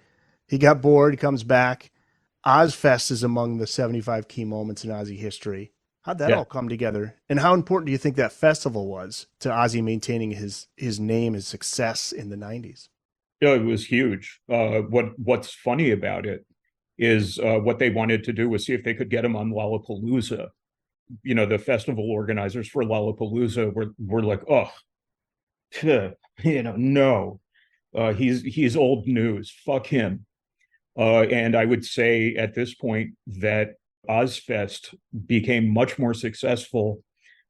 he got bored, comes back. Ozfest is among the 75 key moments in Ozzy history. How'd that all come together? And how important do you think that festival was to Ozzy maintaining his name, his success in the 90s? Yeah, it was huge. What's funny about it is what they wanted to do was see if they could get him on Lollapalooza. The festival organizers for Lollapalooza were like, oh, no, he's old news. Fuck him. And I would say at this point that Ozfest became much more successful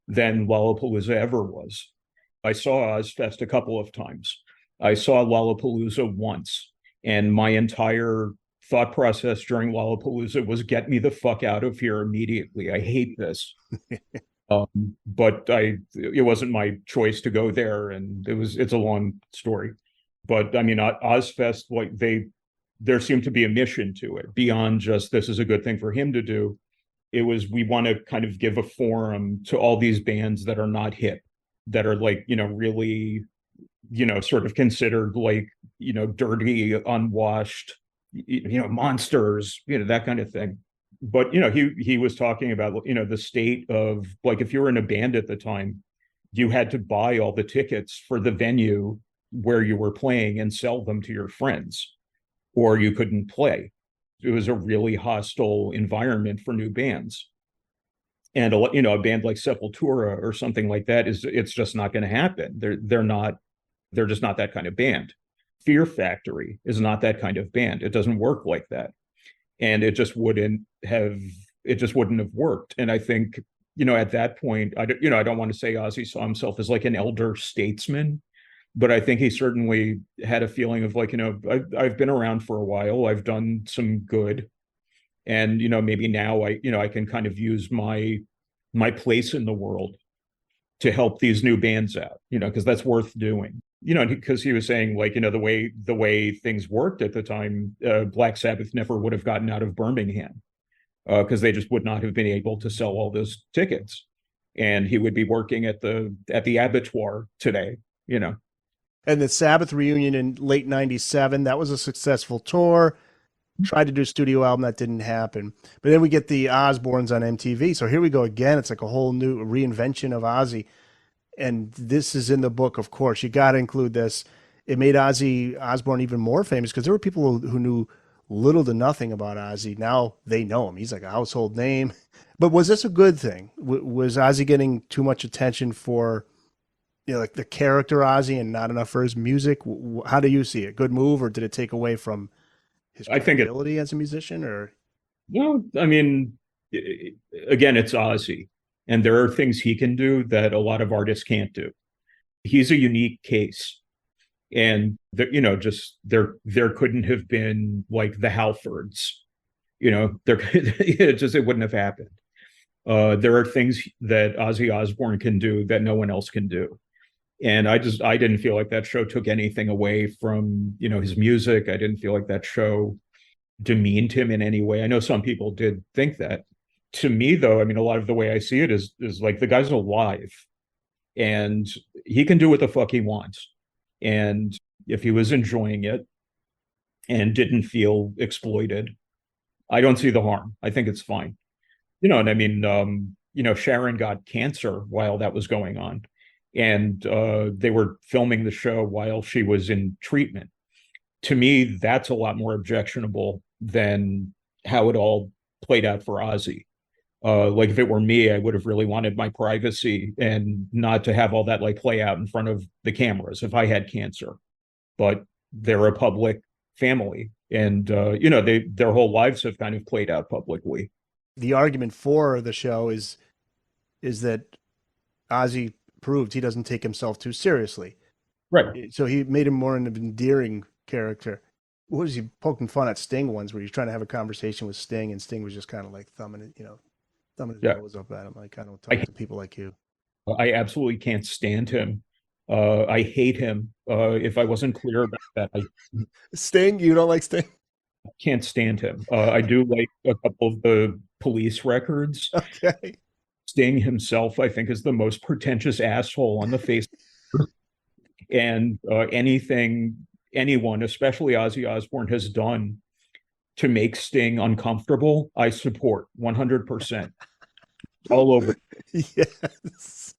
than Lollapalooza ever was. I saw Ozfest a couple of times. I saw Lollapalooza once, and my entire thought process during Lollapalooza was get me the fuck out of here immediately. I hate this. But it wasn't my choice to go there, and it's a long story. But I mean, Ozfest, like there seemed to be a mission to it beyond just this is a good thing for him to do. It was, we want to kind of give a forum to all these bands that are not hip, that are like, really, sort of considered like, dirty, unwashed, monsters, that kind of thing. But, he was talking about, the state of like, if you were in a band at the time, you had to buy all the tickets for the venue where you were playing and sell them to your friends, or you couldn't play. It was a really hostile environment for new bands. And a band like Sepultura or something like that it's just not going to happen. They're just not that kind of band. Fear Factory is not that kind of band. It doesn't work like that. And it just wouldn't have worked. And I think, at that point, I don't want to say Ozzy saw himself as like an elder statesman, but I think he certainly had a feeling of like, I've been around for a while. I've done some good. And, maybe now I can kind of use my place in the world to help these new bands out, because that's worth doing, because he was saying like, the way things worked at the time, Black Sabbath never would have gotten out of Birmingham because they just would not have been able to sell all those tickets. And he would be working at the abattoir today, And the Sabbath reunion in late 97, that was a successful tour. Tried to do a studio album, that didn't happen. But then we get the Osbournes on MTV. So here we go again. It's like a whole new reinvention of Ozzy. And this is in the book, of course. You got to include this. It made Ozzy Osbourne even more famous because there were people who knew little to nothing about Ozzy. Now they know him. He's like a household name. But was this a good thing? Was Ozzy getting too much attention for like the character Ozzy and not enough for his music? How do you see it? Good move, or did it take away from his ability as a musician? Or I mean, again, it's Ozzy, and there are things he can do that a lot of artists can't do. He's a unique case, and there couldn't have been like the Halfords, it wouldn't have happened. There are things that Ozzy Osbourne can do that no one else can do. And I didn't feel like that show took anything away from, his music. I didn't feel like that show demeaned him in any way. I know some people did think that. To me, though, I mean, a lot of the way I see it is like the guy's alive and he can do what the fuck he wants. And if he was enjoying it and didn't feel exploited, I don't see the harm. I think it's fine. And I mean, Sharon got cancer while that was going on, and they were filming the show while she was in treatment. To me, that's a lot more objectionable than how it all played out for Ozzy. Like if it were me, I would have really wanted my privacy and not to have all that like play out in front of the cameras if I had cancer. But they're a public family, and their whole lives have kind of played out publicly. The argument for the show is that Ozzy proved he doesn't take himself too seriously. Right. So he made him more an endearing character. What was he poking fun at Sting once where he was trying to have a conversation with Sting and Sting was just kind of like thumbing his nose up at him. Like, I don't talk to people like you. I absolutely can't stand him. I hate him. If I wasn't clear about that, Sting? You don't like Sting? I can't stand him. I do like a couple of the Police records. Okay. Sting himself, I think, is the most pretentious asshole on the face. And anyone, especially Ozzy Osbourne, has done to make Sting uncomfortable, I support 100%. All over. Yes.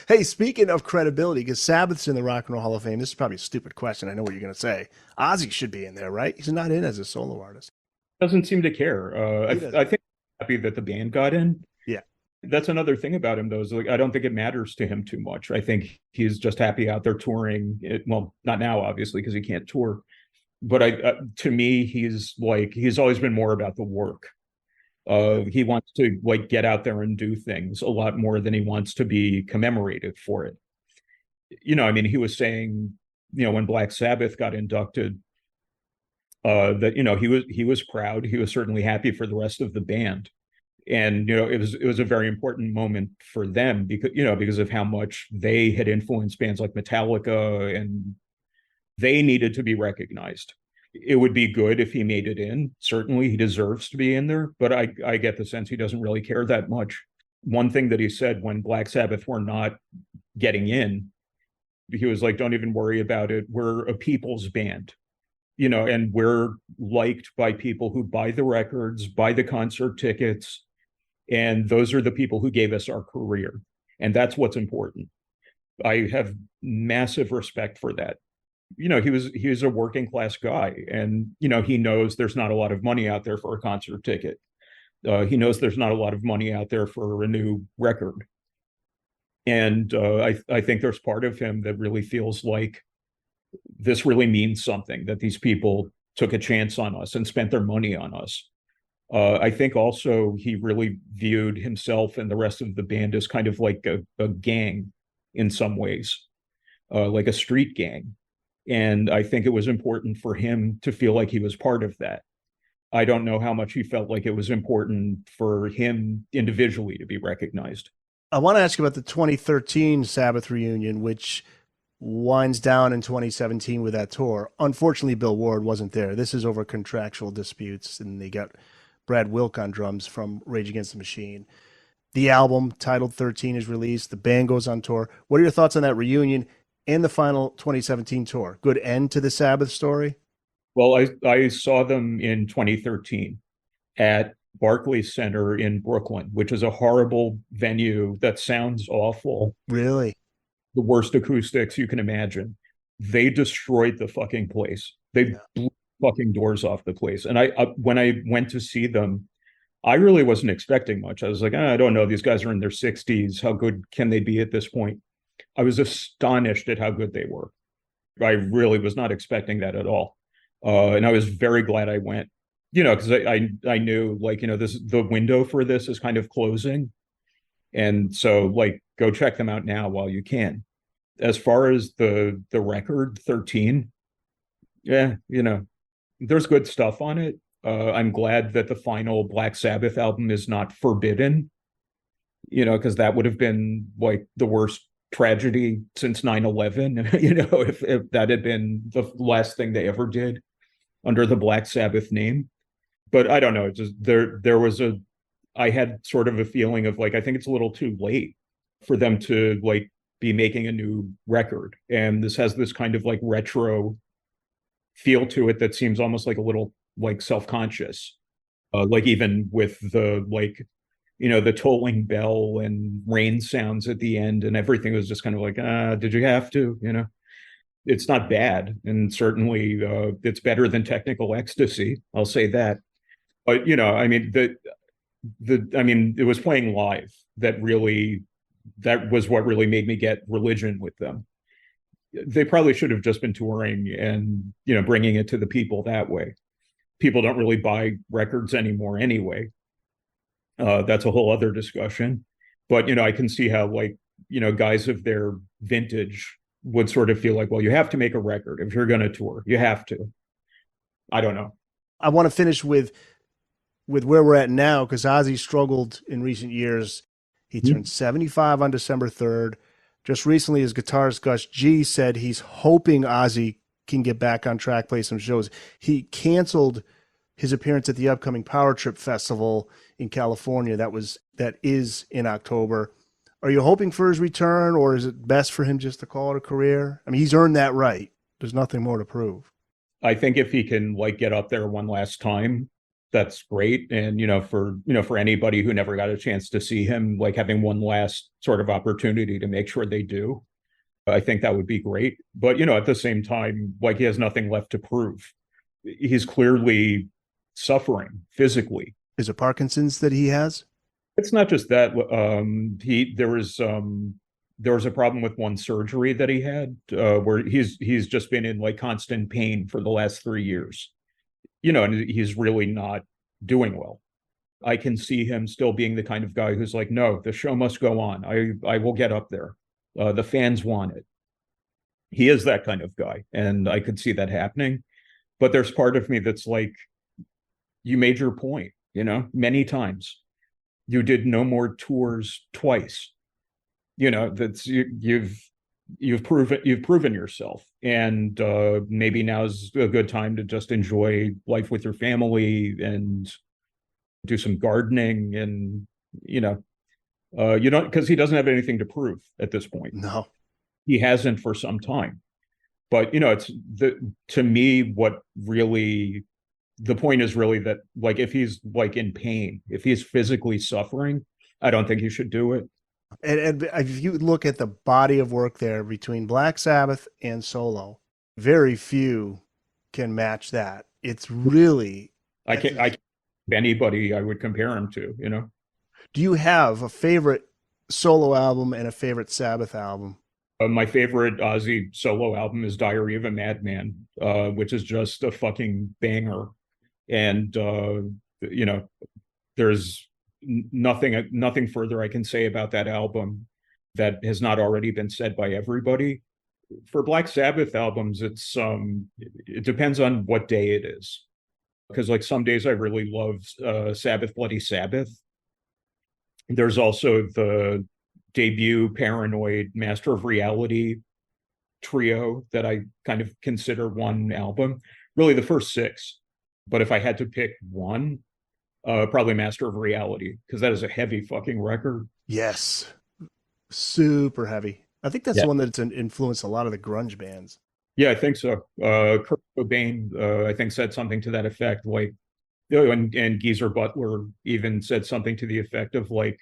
Hey, speaking of credibility, because Sabbath's in the Rock and Roll Hall of Fame, this is probably a stupid question. I know what you're going to say. Ozzy should be in there, right? He's not in as a solo artist. Doesn't seem to care. I think he's happy that the band got in. Yeah. That's another thing about him, though, is like I don't think it matters to him too much. I think he's just happy out there touring. Well, not now, obviously, because he can't tour. But to me, he's always been more about the work. He wants to like get out there and do things a lot more than he wants to be commemorated for it. I mean, he was saying, when Black Sabbath got inducted, that he was proud. He was certainly happy for the rest of the band, and it was a very important moment for them because of how much they had influenced bands like Metallica, and they needed to be recognized. It would be good if he made it in. Certainly, he deserves to be in there, but I get the sense he doesn't really care that much. One thing that he said when Black Sabbath were not getting in, he was like, "Don't even worry about it. We're a people's band." And we're liked by people who buy the records, buy the concert tickets, and those are the people who gave us our career. And that's what's important. I have massive respect for that. He was a working class guy, and he knows there's not a lot of money out there for a concert ticket. He knows there's not a lot of money out there for a new record. And I think there's part of him that really feels like this really means something, that these people took a chance on us and spent their money on us. I think also he really viewed himself and the rest of the band as kind of like a gang in some ways, like a street gang. And I think it was important for him to feel like he was part of that. I don't know how much he felt like it was important for him individually to be recognized. I want to ask you about the 2013 Sabbath reunion, which winds down in 2017 with that tour. Unfortunately, Bill Ward wasn't there. This is over contractual disputes, and they got Brad Wilk on drums from Rage Against the Machine. The album, titled 13, is released. The band goes on tour. What are your thoughts on that reunion and the final 2017 tour? Good end to the Sabbath story? Well, I saw them in 2013 at Barclays Center in Brooklyn, which is a horrible venue that sounds awful. Really? The worst acoustics you can imagine. They destroyed the fucking place. They blew fucking doors off the place. And when I went to see them, I really wasn't expecting much. I was like, I don't know. These guys are in their 60s. How good can they be at this point? I was astonished at how good they were. I really was not expecting that at all. And I was very glad I went, because I knew the window for this is kind of closing. And so go check them out now while you can. As far as the record 13, there's good stuff on it. I'm glad that the final Black Sabbath album is not forbidden, because that would have been the worst tragedy since 9/11, if that had been the last thing they ever did under the Black Sabbath name. But I don't know, just I had sort of a feeling of I think it's a little too late for them to be making a new record. And this has this kind of retro feel to it that seems almost like a little like self-conscious. Like even with the like, the tolling bell and rain sounds at the end and everything was just kind of like, did you have to, It's not bad. And certainly it's better than technical ecstasy. I'll say that. But, I mean, it was playing live that was what really made me get religion with them. They probably should have just been touring and, bringing it to the people that way. People don't really buy records anymore anyway. That's a whole other discussion. But, I can see how, like, guys of their vintage would sort of feel like, well, you have to make a record. If you're going to tour, you have to. I don't know. I want to finish with where we're at now, because Ozzy struggled in recent years. He turned 75 on December 3rd. Just recently, his guitarist Gus G said he's hoping Ozzy can get back on track, play some shows. He canceled his appearance at the upcoming Power Trip Festival in California. That is in October. Are you hoping for his return, or is it best for him just to call it a career? I mean, he's earned that right. There's nothing more to prove. I think if he can like get up there one last time, that's great. And, for anybody who never got a chance to see him, like having one last sort of opportunity to make sure they do, I think that would be great. But, at the same time, like he has nothing left to prove. He's clearly suffering physically. Is it Parkinson's that he has? It's not just that. There was a problem with one surgery that he had, where he's just been in like constant pain for the last 3 years. And he's really not doing well. I can see him still being the kind of guy who's like, no, the show must go on. I will get up there. The fans want it. He is that kind of guy, and I could see that happening. But there's part of me that's like, you made your point, many times. You did no more tours twice. That's you've proven yourself, and maybe now's a good time to just enjoy life with your family and do some gardening, and because he doesn't have anything to prove at this point. No, he hasn't for some time. But it's to me, what really the point is really that, like, if he's like in pain, if he's physically suffering, I don't think he should do it. And if you look at the body of work there between Black Sabbath and solo, very few can match that. It's really, I can't anybody I would compare him to, Do you have a favorite solo album and a favorite Sabbath album? My favorite Ozzy solo album is Diary of a Madman, which is just a fucking banger. And, there's nothing further I can say about that album that has not already been said by everybody. For Black Sabbath albums, it depends on what day it is. Because like some days I really love Sabbath Bloody Sabbath. There's also the debut Paranoid Master of Reality trio that I kind of consider one album. Really the first 6. But if I had to pick one, probably Master of Reality, because that is a heavy fucking record. Yes. Super heavy. I think that's the one that's influenced a lot of the grunge bands. Yeah, I think so. Kurt Cobain, I think, said something to that effect. Like, and Geezer Butler even said something to the effect of like,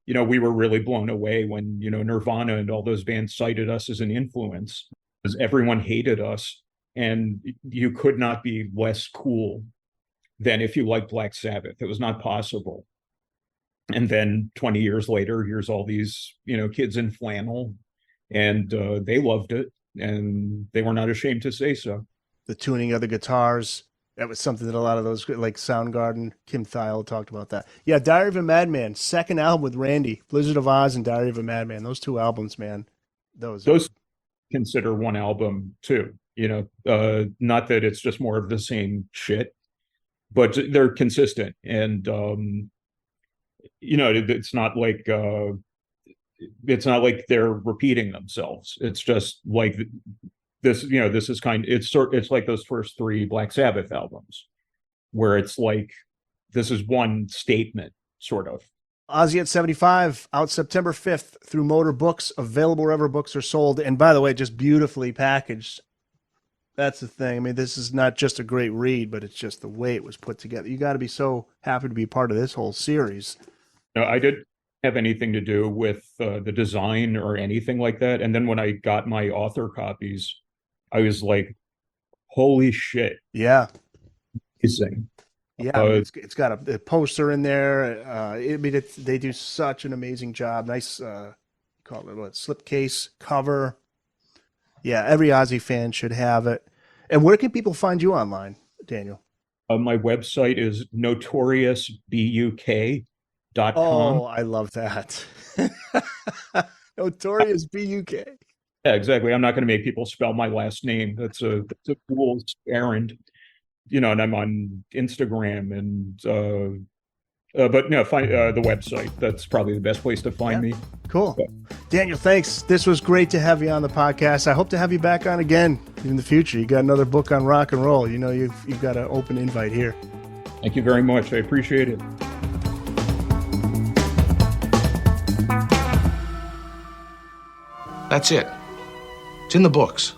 we were really blown away when, Nirvana and all those bands cited us as an influence, because everyone hated us. And you could not be less cool than if you liked Black Sabbath. It was not possible. And then 20 years later, here's all these, kids in flannel, and they loved it, and they were not ashamed to say so. The tuning of the guitars, that was something that a lot of those, like Soundgarden, Kim Thayil talked about that. Yeah, Diary of a Madman, second album with Randy, Blizzard of Oz and Diary of a Madman. Those 2 albums, man. Those consider one album too. Not that it's just more of the same shit, but they're consistent. And, it's not like they're repeating themselves. It's just like this, this is it's like those first 3 Black Sabbath albums where it's like, this is one statement sort of. Ozzy at 75, out September 5th through Motor Books, available wherever books are sold. And by the way, just beautifully packaged. That's the thing. I mean, this is not just a great read, but it's just the way it was put together. You got to be so happy to be part of this whole series. No, I didn't have anything to do with the design or anything like that. And then when I got my author copies, I was like, holy shit. Yeah. Amazing. Yeah, I mean, it's got a poster in there. I mean, they do such an amazing job. Nice, call it what, slipcase cover. Yeah, every Ozzy fan should have it. And where can people find you online, Daniel? My website is notoriousbuk.com. Oh, I love that. Notorious BUK. Yeah, exactly. I'm not going to make people spell my last name. That's a fool's errand. You know, and I'm on Instagram and but no, find the website. That's probably the best place to find me. Cool. Yeah. Daniel, thanks. This was great to have you on the podcast. I hope to have you back on again in the future. You got another book on rock and roll. You know, you've got an open invite here. Thank you very much. I appreciate it. That's it. It's in the books.